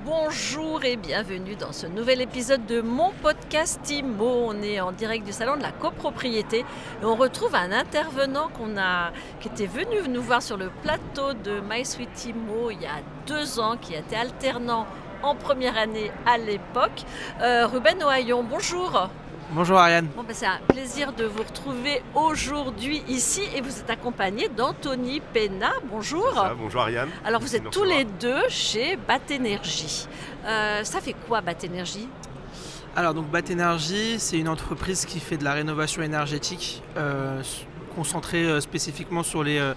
Bonjour et bienvenue dans ce nouvel épisode de mon podcast IMO. On est en direct du salon de la copropriété et on retrouve un intervenant qui était venu nous voir sur le plateau de MySuite IMO il y a 2 ans, qui était alternant en première année à l'époque. Ruben Ohaillon, bonjour. Bonjour Ariane. C'est un plaisir de vous retrouver aujourd'hui ici et vous êtes accompagné d'Anthony Pena. Bonjour. Bonjour Ariane. Alors vous êtes tous les deux chez BAT-Énergie. Ça fait quoi BAT-Énergie ? Alors donc BAT-Énergie, c'est une entreprise qui fait de la rénovation énergétique concentrée spécifiquement sur les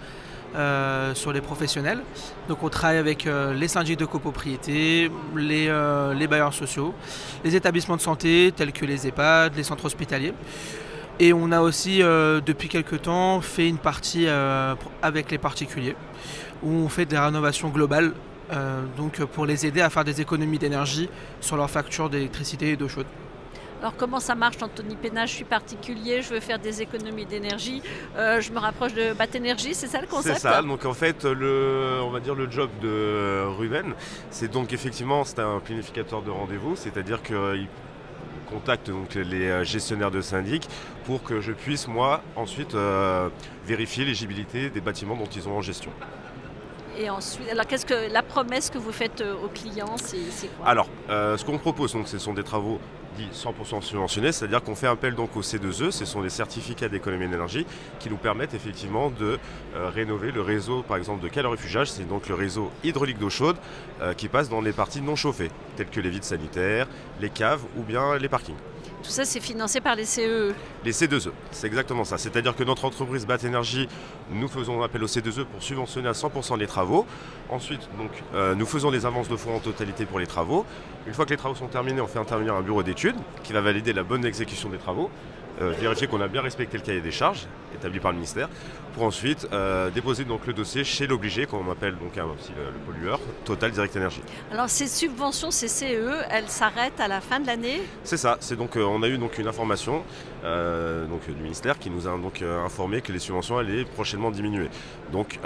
professionnels. Donc on travaille avec les syndics de copropriété, les bailleurs sociaux, les établissements de santé tels que les EHPAD, les centres hospitaliers. Et on a aussi depuis quelques temps fait une partie avec les particuliers où on fait des rénovations globales donc pour les aider à faire des économies d'énergie sur leurs factures d'électricité et d'eau chaude. Alors comment ça marche, Anthony Pena? Je suis particulier, je veux faire des économies d'énergie, je me rapproche de BAT-Énergie, c'est ça le concept? C'est ça, donc en fait on va dire le job de Ruben, c'est donc effectivement c'est un planificateur de rendez-vous, c'est-à-dire qu'il contacte donc les gestionnaires de syndic pour que je puisse moi ensuite vérifier l'éligibilité des bâtiments dont ils ont en gestion. Et ensuite, alors qu'est-ce que la promesse que vous faites aux clients, c'est quoi? Alors, ce qu'on propose, donc, ce sont des travaux dits 100% subventionnés, c'est-à-dire qu'on fait appel donc au C2E, ce sont des certificats d'économie d'énergie qui nous permettent effectivement de rénover le réseau, par exemple, de calorifugage, c'est donc le réseau hydraulique d'eau chaude qui passe dans les parties non chauffées, telles que les vides sanitaires, les caves ou bien les parkings. Tout ça, c'est financé par les CEE. Les C2E, c'est exactement ça. C'est-à-dire que notre entreprise BAT-Énergie, nous faisons appel au C2E pour subventionner à 100% les travaux. Ensuite, donc, nous faisons les avances de fonds en totalité pour les travaux. Une fois que les travaux sont terminés, on fait intervenir un bureau d'études qui va valider la bonne exécution des travaux, vérifier qu'on a bien respecté le cahier des charges établi par le ministère, pour ensuite déposer donc le dossier chez l'obligé, qu'on appelle donc aussi le pollueur, Total Direct Énergie. Alors ces subventions, ces CEE, elles s'arrêtent à la fin de l'année? C'est ça, c'est donc on a eu donc une information du ministère qui nous a donc informé que les subventions allaient prochainement diminuer. Donc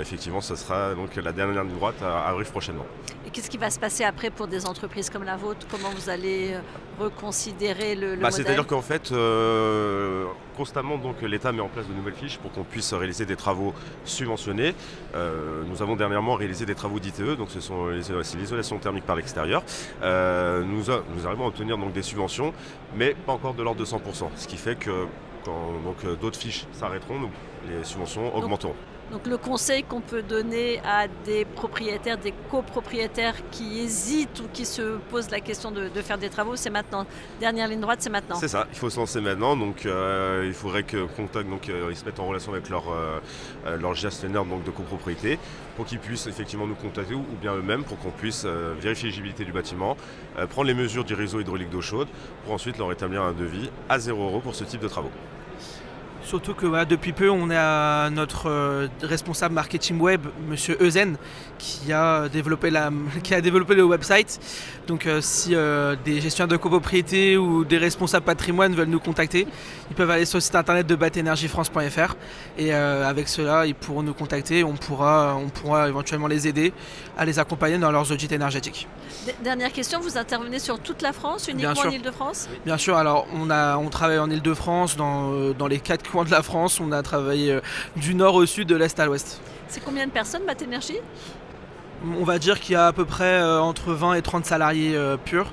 effectivement, ça sera donc la dernière ligne droite arrive prochainement. Et qu'est-ce qui va se passer après pour des entreprises comme la vôtre? Comment vous allez reconsidérer le modèle? C'est-à-dire qu'en fait, constamment donc l'État met en place de nouvelles fiches pour qu'on puisse réaliser des travaux subventionnés. Nous avons dernièrement réalisé des travaux d'ITE, donc c'est l'isolation thermique par l'extérieur. Nous arrivons à obtenir donc des subventions, mais pas encore de l'ordre de 100%. Ce qui fait que quand d'autres fiches s'arrêteront, les subventions augmenteront. Donc le conseil qu'on peut donner à des propriétaires, des copropriétaires qui hésitent ou qui se posent la question de faire des travaux, c'est maintenant. Dernière ligne droite, c'est maintenant. C'est ça, il faut se lancer maintenant. Donc il faudrait qu'ils se mettent en relation avec leur gestionnaire donc, de copropriété pour qu'ils puissent effectivement nous contacter ou bien eux-mêmes pour qu'on puisse vérifier l'éligibilité du bâtiment, prendre les mesures du réseau hydraulique d'eau chaude pour ensuite leur établir un devis à 0 € pour ce type de travaux. Surtout que depuis peu, on a notre responsable marketing web, Monsieur Euzen, qui a développé le website. Donc si des gestionnaires de copropriété ou des responsables patrimoine veulent nous contacter, ils peuvent aller sur le site internet de batenergiefrance.fr et avec cela, ils pourront nous contacter et on pourra éventuellement les aider à les accompagner dans leurs audits énergétiques. Dernière question, vous intervenez sur toute la France, uniquement en Île-de-France? Bien sûr, alors on travaille en Île-de-France, dans les 4 coins de la France, on a travaillé du nord au sud, de l'est à l'ouest. C'est combien de personnes, BAT-Énergie? On va dire qu'il y a à peu près entre 20 et 30 salariés purs.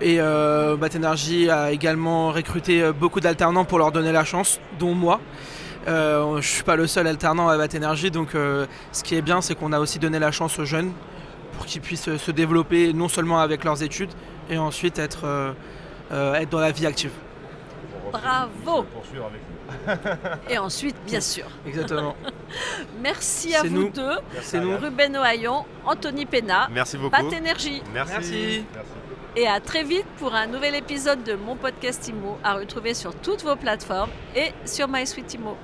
Et BAT-Énergie a également recruté beaucoup d'alternants pour leur donner la chance, dont moi. Je ne suis pas le seul alternant à BAT-Énergie, donc ce qui est bien, c'est qu'on a aussi donné la chance aux jeunes pour qu'ils puissent se développer non seulement avec leurs études, et ensuite être dans la vie active. Bravo! Et ensuite, bien sûr. Exactement. Merci à vous deux. Merci à Ruben Ohaillon, Anthony Pena. Merci beaucoup. BAT-Énergie. Merci. Et à très vite pour un nouvel épisode de mon podcast IMO à retrouver sur toutes vos plateformes et sur MySuite IMO.